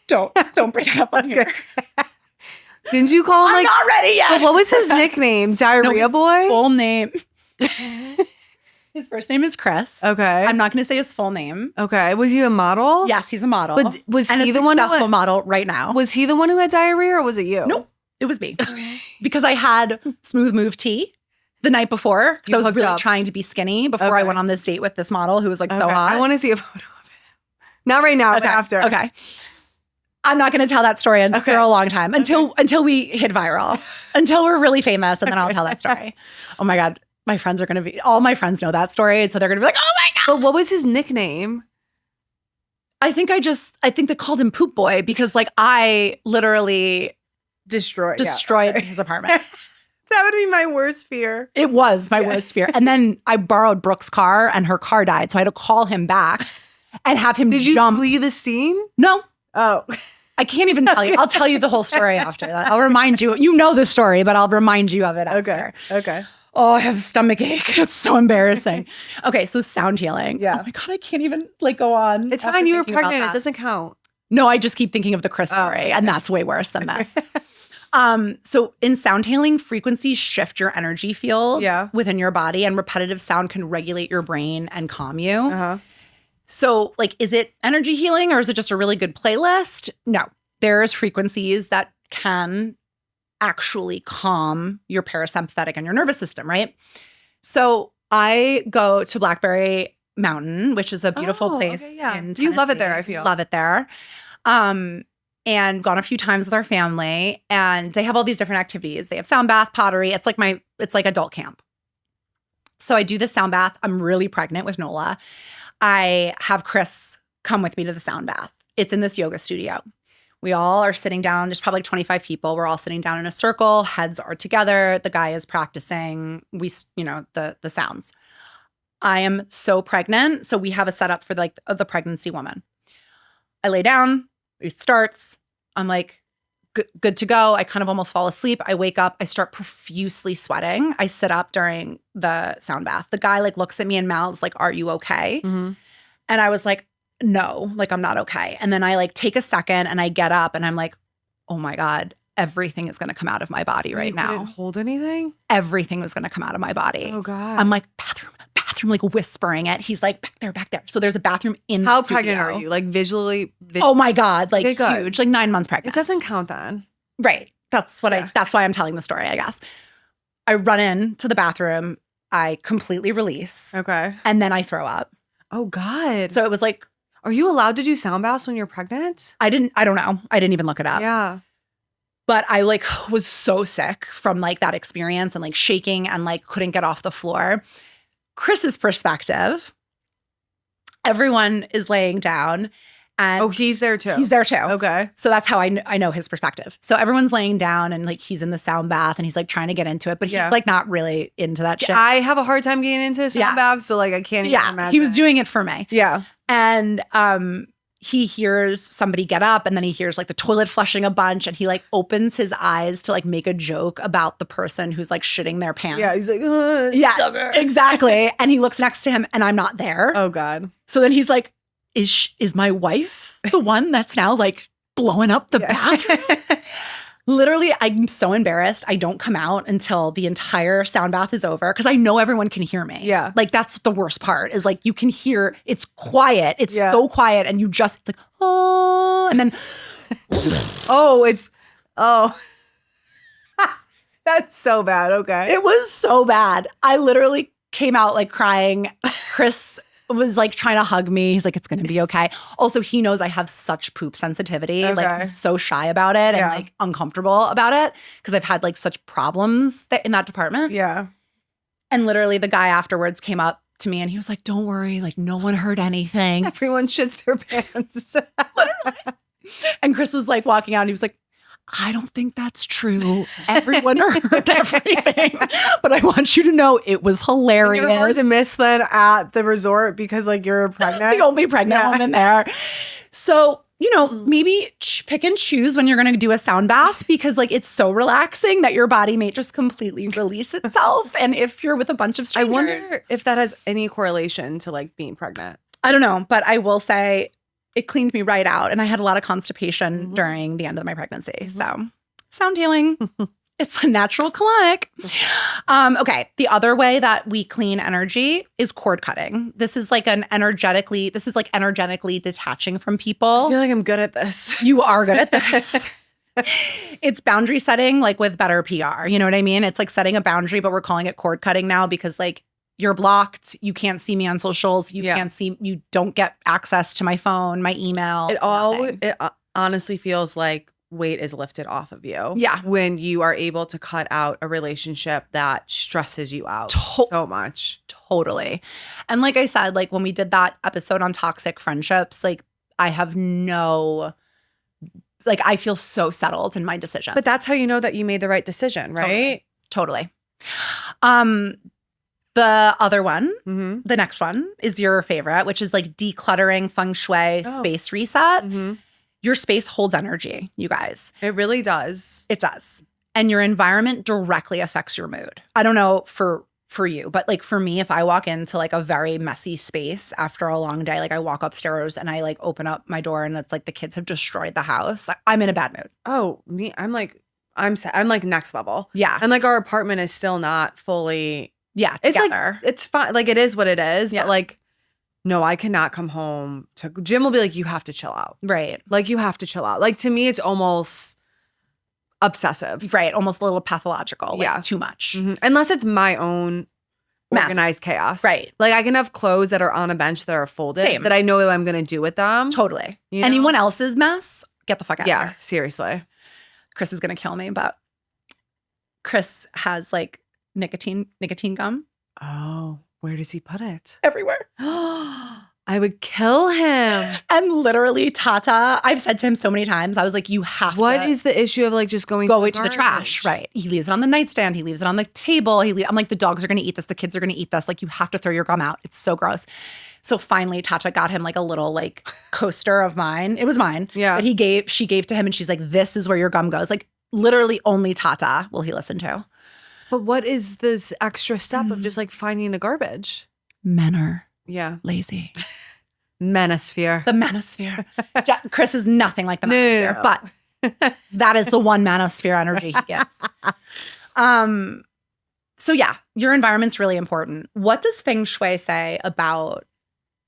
Don't bring it up on here. Didn't you call him I'm like not ready yet. But what was his nickname? Diarrhea his Boy? Full name. His first name is Chris. Okay. I'm not going to say his full name. Okay. Was he a model? Yes, he's a model. But was and he a the one who successful model right now? Was he the one who had diarrhea or was it you? Nope. It was me. Because I had smooth move tea the night before because I was really trying to be skinny before I went on this date with this model who was like so hot. I want to see a photo of him. Not right now, but after. Okay. I'm not going to tell that story for a long time until we hit viral, until we're really famous, and then I'll tell that story. Oh my God. My friends are going to be, all my friends know that story. And so they're going to be like, oh my God. But what was his nickname? I think they called him Poop Boy because like I literally destroyed his apartment. That would be my worst fear. It was my worst fear. And then I borrowed Brooke's car and her car died. So I had to call him back and have him Did jump. you flee the scene? No. Oh. I can't even tell you. I'll tell you the whole story after that. I'll remind you. You know the story, but I'll remind you of it after. Okay. Oh, I have a stomach ache. It's so embarrassing. Okay, so sound healing. Yeah. Oh my God, I can't even like go on. It's fine. You were pregnant. It doesn't count. No, I just keep thinking of the Chris story, and that's way worse than this. So in sound healing, frequencies shift your energy field within your body, and repetitive sound can regulate your brain and calm you. So like, is it energy healing or is it just a really good playlist? No, there's frequencies that can actually calm your parasympathetic and your nervous system, right? So I go to Blackberry Mountain, which is a beautiful place. Okay, yeah. In You love it Tennessee. there, I feel. Love it there. And gone a few times with our family, and they have all these different activities. They have sound bath, pottery. It's like adult camp. So I do the sound bath. I'm really pregnant with Nola. I have Chris come with me to the sound bath. It's in this yoga studio. We all are sitting down. There's probably like 25 people. We're all sitting down in a circle. Heads are together. The guy is practicing. The sounds. I am so pregnant. So we have a setup for like the pregnancy woman. I lay down. It starts. I'm like, good to go. I kind of almost fall asleep. I wake up. I start profusely sweating. I sit up during the sound bath. The guy like looks at me and mouths like, "Are you okay?" Mm-hmm. And I was like, "No, like I'm not okay." And then I like take a second and I get up and I'm like, "Oh my God, everything is going to come out of my body right now." You couldn't hold anything? Everything was going to come out of my body. Oh God. I'm like, bathroom, like whispering it. He's like, back there. So there's a bathroom in the How studio. pregnant are you? Like visually? Oh my God, like Okay, huge, like 9 months pregnant. It doesn't count then. Right. That's that's why I'm telling the story, I guess. I run into the bathroom. I completely release. Okay. And then I throw up. Oh God. So it was like, Are you allowed to do sound baths when you're pregnant? I don't know. I didn't even look it up. Yeah. But I like was so sick from like that experience and like shaking and like couldn't get off the floor. Chris's perspective, everyone is laying down and he's there too. He's there too. Okay. So that's how I know his perspective. So everyone's laying down and like he's in the sound bath and he's like trying to get into it, but he's like not really into that shit. I have a hard time getting into sound baths, so like I can't even imagine. He was doing it for me. Yeah. And he hears somebody get up and then he hears like the toilet flushing a bunch and he like opens his eyes to like make a joke about the person who's like shitting their pants. Yeah, he's like, sucker. Exactly. And he looks next to him and I'm not there. Oh God. So then he's like, is my wife the one that's now like blowing up the bathroom? Literally, I'm so embarrassed. I don't come out until the entire sound bath is over because I know everyone can hear me. Yeah. Like that's the worst part is like you can hear, it's quiet. It's so quiet and you just, it's like, oh, and then. That's so bad. Okay. It was so bad. I literally came out like crying. Chris was like trying to hug me. He's like, it's going to be okay. Also, he knows I have such poop sensitivity. Okay. Like I'm so shy about it and like uncomfortable about it because I've had like such problems in that department. Yeah. And literally the guy afterwards came up to me and he was like, don't worry. Like no one heard anything. Everyone shits their pants. Literally. And Chris was like walking out and he was like, I don't think that's true. Everyone heard everything. But I want you to know it was hilarious. You're hard to miss then at the resort because like you're pregnant. The only pregnant woman there. So, you know, maybe pick and choose when you're going to do a sound bath because like it's so relaxing that your body may just completely release itself. And if you're with a bunch of strangers. I wonder if that has any correlation to like being pregnant. I don't know, but I will say it cleaned me right out. And I had a lot of constipation during the end of my pregnancy. So sound healing. It's a natural colonic. Okay. The other way that we clean energy is cord cutting. This is like energetically detaching from people. I feel like I'm good at this. You are good at this. It's boundary setting, like with better PR. You know what I mean? It's like setting a boundary, but we're calling it cord cutting now because like you're blocked. You can't see me on socials. You don't get access to my phone, my email. It honestly feels like weight is lifted off of you. Yeah. When you are able to cut out a relationship that stresses you out so much. Totally. And like I said, like when we did that episode on toxic friendships, like I feel so settled in my decision. But that's how you know that you made the right decision, right? Totally. The other one, the next one is your favorite, which is like decluttering, feng shui, space reset. Your space holds energy, you guys. It really does. It does. And your environment directly affects your mood. I don't know for you, but like for me, if I walk into like a very messy space after a long day, like I walk upstairs and I like open up my door and it's like the kids have destroyed the house, I'm in a bad mood. Oh, me, I'm like next level. Yeah. And like our apartment is still not fully together. It's like, it's fine. Like it is what it is. Yeah. But like, no, I cannot come home to Jim will be like, you have to chill out. Right. Like you have to chill out. Like to me, it's almost obsessive. Right. Almost a little pathological. Like too much. Unless it's my own organized chaos. Right. Like I can have clothes that are on a bench that are folded that I know what I'm going to do with them. Totally. You know? Anyone else's mess, get the fuck out of there. Yeah, seriously. Chris is going to kill me, but Chris has like nicotine gum. Oh, where does he put it? Everywhere. I would kill him. And literally, Tata, I've said to him so many times, I was like, you have to. What is the issue of like just going to the trash? Right. He leaves it on the nightstand. He leaves it on the table. I'm like, the dogs are going to eat this. The kids are going to eat this. Like, you have to throw your gum out. It's so gross. So finally, Tata got him like a little like coaster of mine. It was mine. Yeah. But she gave to him and she's like, this is where your gum goes. Like, literally only Tata will he listen to. But what is this extra step of just like finding the garbage? Men are lazy. The manosphere. Chris is nothing like the manosphere, but that is the one manosphere energy he gives. So yeah, your environment's really important. What does feng shui say about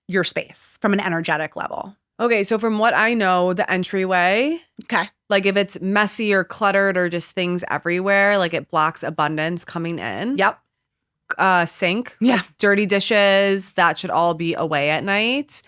your space from an energetic level? Okay, so from what I know, the entryway. Okay. Like if it's messy or cluttered or just things everywhere, like it blocks abundance coming in. Yep. Sink. Yeah. Like dirty dishes, that should all be away at night.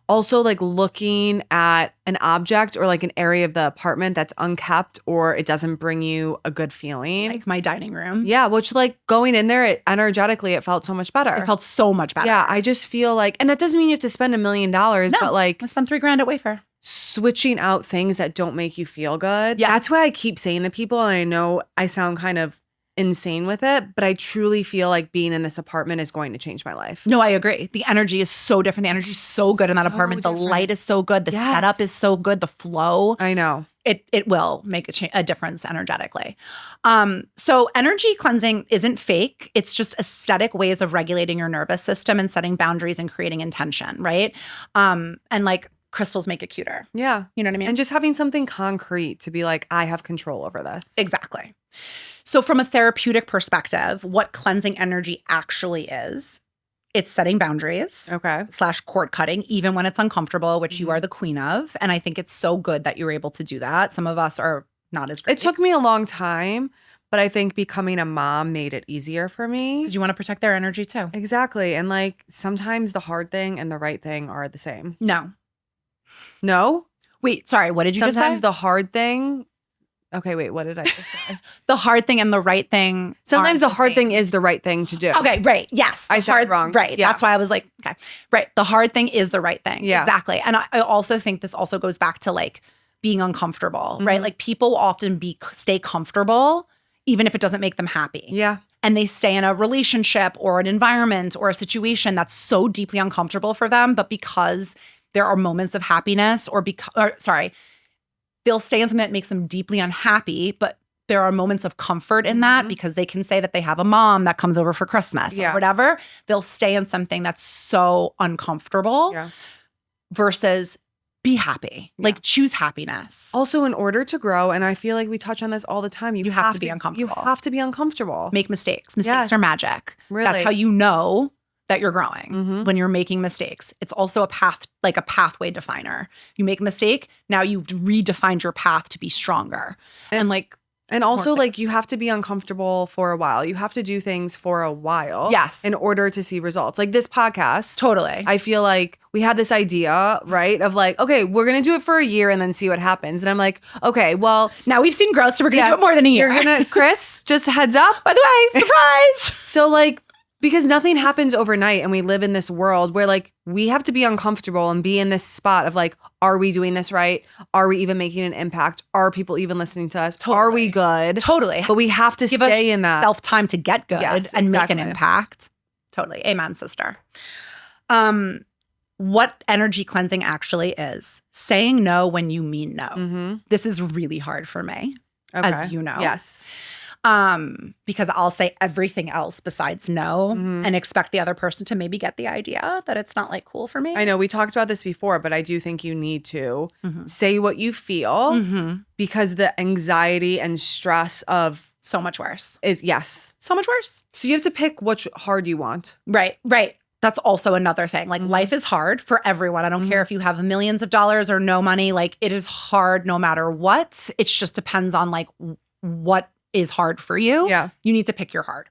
Also, like looking at an object or like an area of the apartment that's unkept or it doesn't bring you a good feeling. Like my dining room. Yeah, which like going in there, energetically, it felt so much better. It felt so much better. Yeah, I just feel like, and that doesn't mean you have to spend $1 million, but like I spent $3,000 at Wayfair. Switching out things that don't make you feel good. Yeah. That's why I keep saying to people, and I know I sound kind of insane with it, but I truly feel like being in this apartment is going to change my life. No, I agree. The energy is so different. The energy is so good in that So apartment. different. The light is so good. The setup is so good. The flow. I know. It will make a difference energetically. So energy cleansing isn't fake. It's just aesthetic ways of regulating your nervous system and setting boundaries and creating intention, right? And like crystals make it cuter. Yeah. You know what I mean? And just having something concrete to be like, I have control over this. Exactly. So from a therapeutic perspective, what cleansing energy actually is, it's setting boundaries. Okay. / cord cutting, even when it's uncomfortable, which you are the queen of. And I think it's so good that you're able to do that. Some of us are not as great. It took me a long time, but I think becoming a mom made it easier for me. Because you want to protect their energy too. Exactly. And like sometimes the hard thing and the right thing are the same. No. Wait, sorry. What did you just say? Sometimes the hard thing. Okay, wait, what did I just say? The hard thing and the right thing. Sometimes the hard thing is the right thing to do. Okay, right. Yes. I said it wrong. Right. Yeah. That's why I was like, okay. Right. The hard thing is the right thing. Yeah. Exactly. And I also think this also goes back to like being uncomfortable, right? Like people often stay comfortable even if it doesn't make them happy. Yeah. And they stay in a relationship or an environment or a situation that's so deeply uncomfortable for them, but because there are moments of happiness they'll stay in something that makes them deeply unhappy, but there are moments of comfort in that because they can say that they have a mom that comes over for Christmas or whatever. They'll stay in something that's so uncomfortable versus be happy. Like choose happiness. Also, in order to grow, and I feel like we touch on this all the time, you have to be uncomfortable. You have to be uncomfortable. Make mistakes. Mistakes are magic. Really. That's how you know that you're growing when you're making mistakes. It's also a pathway definer. You make a mistake, now you've redefined your path to be stronger. And also like you have to be uncomfortable for a while. You have to do things for a while. Yes. In order to see results. Like this podcast. Totally. I feel like we had this idea, right? Of like, okay, we're going to do it for a year and then see what happens. And I'm like, okay, well. Now we've seen growth, so we're going to do it more than a year. Chris, just a heads up. By the way, surprise. So like, because nothing happens overnight and we live in this world where like we have to be uncomfortable and be in this spot of like, are we doing this right? Are we even making an impact? Are people even listening to us? Totally. Are we good? Totally. But we have to stay in that. Self-time to get good and make an impact. Totally. Amen, sister. What energy cleansing actually is. Saying no when you mean no. This is really hard for me, as you know. Yes. Because I'll say everything else besides no and expect the other person to maybe get the idea that it's not like cool for me. I know we talked about this before, but I do think you need to say what you feel because the anxiety and stress of so much worse is so much worse. So you have to pick which hard you want. Right. That's also another thing. Like life is hard for everyone. I don't care if you have millions of dollars or no money. Like it is hard no matter what. It just depends on like what is hard for you. Yeah. You need to pick your hard.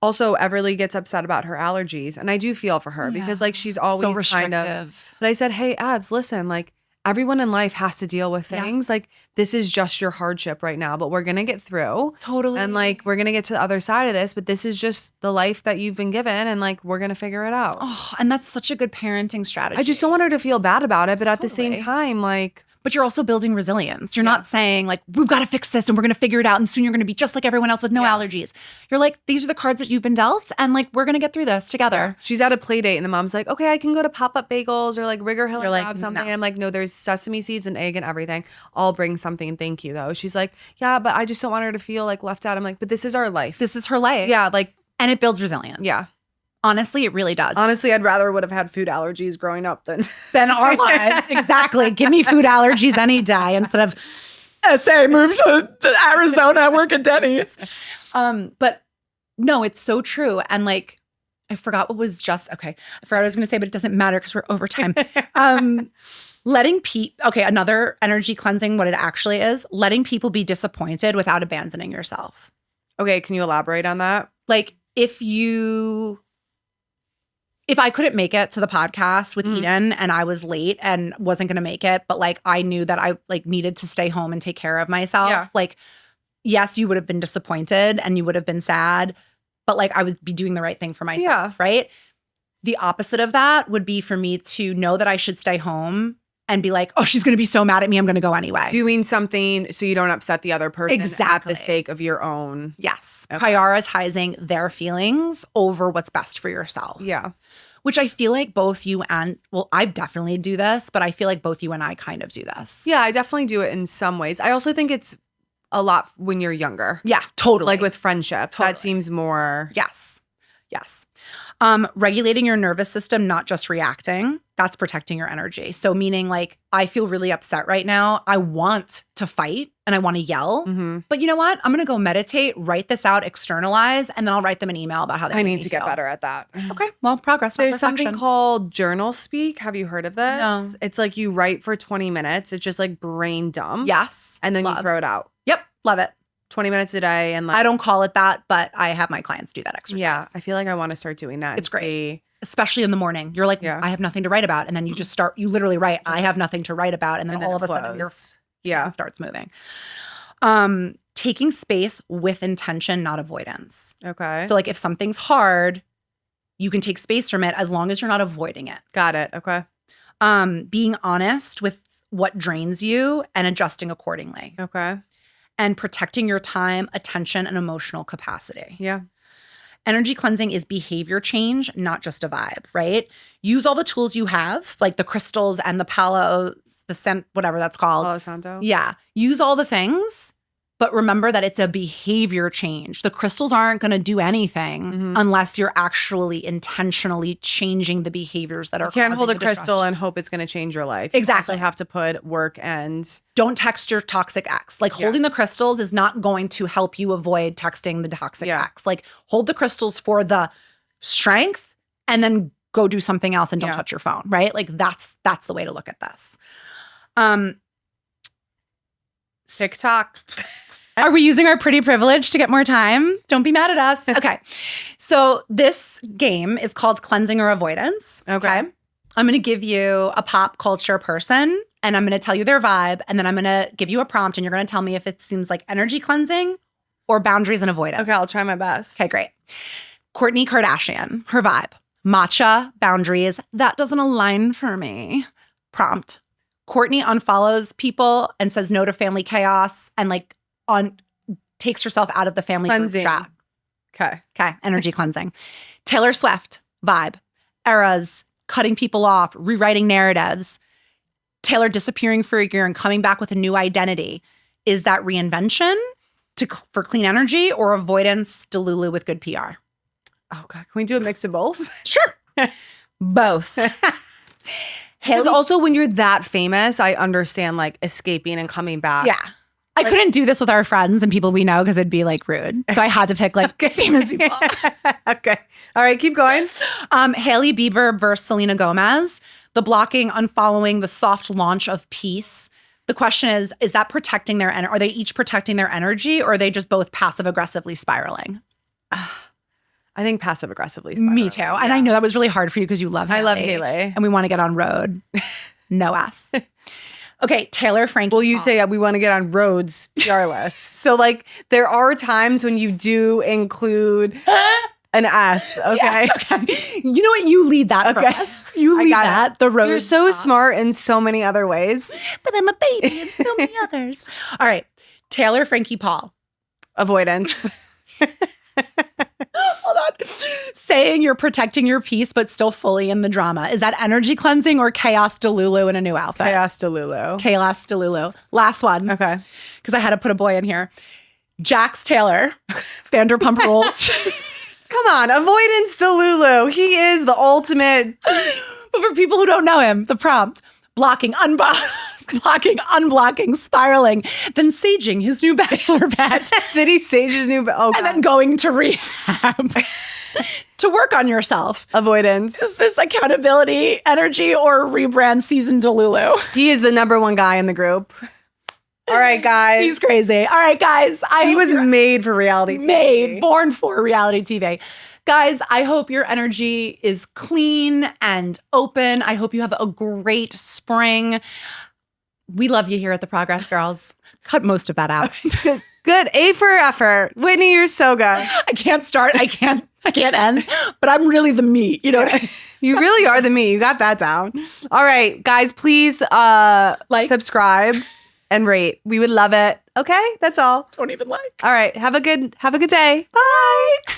Also, Everly gets upset about her allergies. And I do feel for her because like she's always so restrictive. kind of. But I said, hey, Abs, listen, like everyone in life has to deal with things. Like this is just your hardship right now, but we're going to get through. Totally. And like we're going to get to the other side of this, but this is just the life that you've been given and like we're going to figure it out. Oh, and that's such a good parenting strategy. I just don't want her to feel bad about it, but at the same time, like. But you're also building resilience. You're not saying like, we've got to fix this and we're going to figure it out and soon you're going to be just like everyone else with no allergies. You're like, these are the cards that you've been dealt and like, we're going to get through this together. Yeah. She's at a play date and the mom's like, okay, I can go to Pop-Up Bagels or like Rigger Hill and grab something. And I'm like, no, there's sesame seeds and egg and everything. I'll bring something. Thank you though. She's like, yeah, but I just don't want her to feel like left out. I'm like, but this is our life. This is her life. Yeah. Like, and it builds resilience. Yeah. Honestly, it really does. Honestly, I'd rather would have had food allergies growing up than our lives. Exactly. Give me food allergies any day instead of say move to Arizona, work at Denny's. But no, it's so true. And like, I forgot what was just okay. I forgot what I was going to say, but it doesn't matter because we're over time. Another energy cleansing. What it actually is, letting people be disappointed without abandoning yourself. Okay, can you elaborate on that? Like if you if I couldn't make it to the podcast with Eden and I was late and wasn't going to make it, but like I knew that I like needed to stay home and take care of myself, like, yes, you would have been disappointed and you would have been sad, but like I would be doing the right thing for myself, right? The opposite of that would be for me to know that I should stay home and be like, oh, she's going to be so mad at me, I'm going to go anyway. Doing something so you don't upset the other person at the sake of your own. Yes. Okay. Prioritizing their feelings over what's best for yourself. Yeah. Which I feel like both you and, well, I definitely do this, but I feel like both you and I kind of do this. Yeah, I definitely do it in some ways. I also think it's a lot when you're younger. Yeah, totally. Like with friendships, that seems more. Yes. Regulating your nervous system, not just reacting. That's protecting your energy. So meaning like, I feel really upset right now. I want to fight and I want to yell. But you know what? I'm going to go meditate, write this out, externalize, and then I'll write them an email about how they I need to get better at that. Okay. Well, progress. There's something called journal speak. Have you heard of this? No. It's like you write for 20 minutes. It's just like brain dump. Yes. And then you throw it out. Yep. Love it. 20 minutes a day. And like, I don't call it that, but I have my clients do that exercise. Yeah. I feel like I want to start doing that. It's great. Especially in the morning. You're like, I have nothing to write about. And then you just start, you literally write, I have nothing to write about. And then all of a sudden your starts moving. Taking space with intention, not avoidance. Okay. So like if something's hard, you can take space from it as long as you're not avoiding it. Got it. Okay. Being honest with what drains you and adjusting accordingly. Okay. And protecting your time, attention, and emotional capacity. Yeah. Energy cleansing is behavior change, not just a vibe, right? Use all the tools you have, like the crystals and the palo, the scent, whatever that's called. Palo Santo. Yeah. Use all the things, but remember that it's a behavior change. The crystals aren't going to do anything unless you're actually intentionally changing the behaviors that are causing. You can't hold a the distress. crystal and hope it's going to change your life. Exactly. You have to put work and... Don't text your toxic ex. Like holding the crystals is not going to help you avoid texting the toxic ex. Like hold the crystals for the strength and then go do something else and don't touch your phone, right? Like that's the way to look at this. TikTok. Are we using our pretty privilege to get more time? Don't be mad at us. Okay. So this game is called Cleansing or Avoidance. Okay. I'm going to give you a pop culture person and I'm going to tell you their vibe. And then I'm going to give you a prompt and you're going to tell me if it seems like energy cleansing or boundaries and avoidance. Okay. I'll try my best. Okay, great. Kourtney Kardashian, her vibe. Matcha, boundaries. That doesn't align for me. Prompt. Kourtney unfollows people and says no to family chaos and like takes herself out of the family group chat. Okay. Energy cleansing. Taylor Swift, vibe. Eras, cutting people off, rewriting narratives. Taylor disappearing for a year and coming back with a new identity. Is that reinvention for clean energy or avoidance, Delulu with good PR? Oh, God. Can we do a mix of both? Sure. Both. Because also when you're that famous, I understand like escaping and coming back. Yeah. I couldn't do this with our friends and people we know because it'd be like rude. So I had to pick like famous people. Okay. All right. Keep going. Hailey Bieber versus Selena Gomez. The blocking, unfollowing, the soft launch of peace. The question is that protecting their energy? Are they each protecting their energy or are they just both passive aggressively spiraling? I think passive aggressively spiraling. Me too. And I know that was really hard for you because you love Hailey. I love Hailey. And we want to get on road. No ass. Okay, Taylor Frankie. Well, you say we want to get on roads, PRless. So like there are times when you do include an S, okay? Yeah, okay. You know what? You lead that for us. You lead that. The road. You're so smart in so many other ways. But I'm a baby in so many others. All right. Taylor Frankie Paul. Avoidance. Hold on. Saying you're protecting your peace, but still fully in the drama. Is that energy cleansing or chaos Delulu in a new outfit? Chaos Delulu. Chaos Delulu. Last one. Okay. Because I had to put a boy in here. Jax Taylor. Vanderpump Rules. Come on. Avoidance Delulu. He is the ultimate. But for people who don't know him, the prompt. Blocking, unblocking, spiraling, then saging his new bachelor pad. Did he sage his new and then going to rehab to work on yourself. Avoidance. Is this accountability, energy, or rebrand season Delulu? He is the number one guy in the group. All right, guys. He's crazy. All right, guys. He was made for reality TV. Born for reality TV. Guys, I hope your energy is clean and open. I hope you have a great spring. We love you here at the Progress Girls. Cut most of that out. Good. A for effort. Whitney, you're so good. I can't start. I can't end. But I'm really the meat. You know what I mean? You really are the me. You got that down. All right, guys, please subscribe and rate. We would love it. Okay, that's all. Don't even like. All right, have a good day. Bye.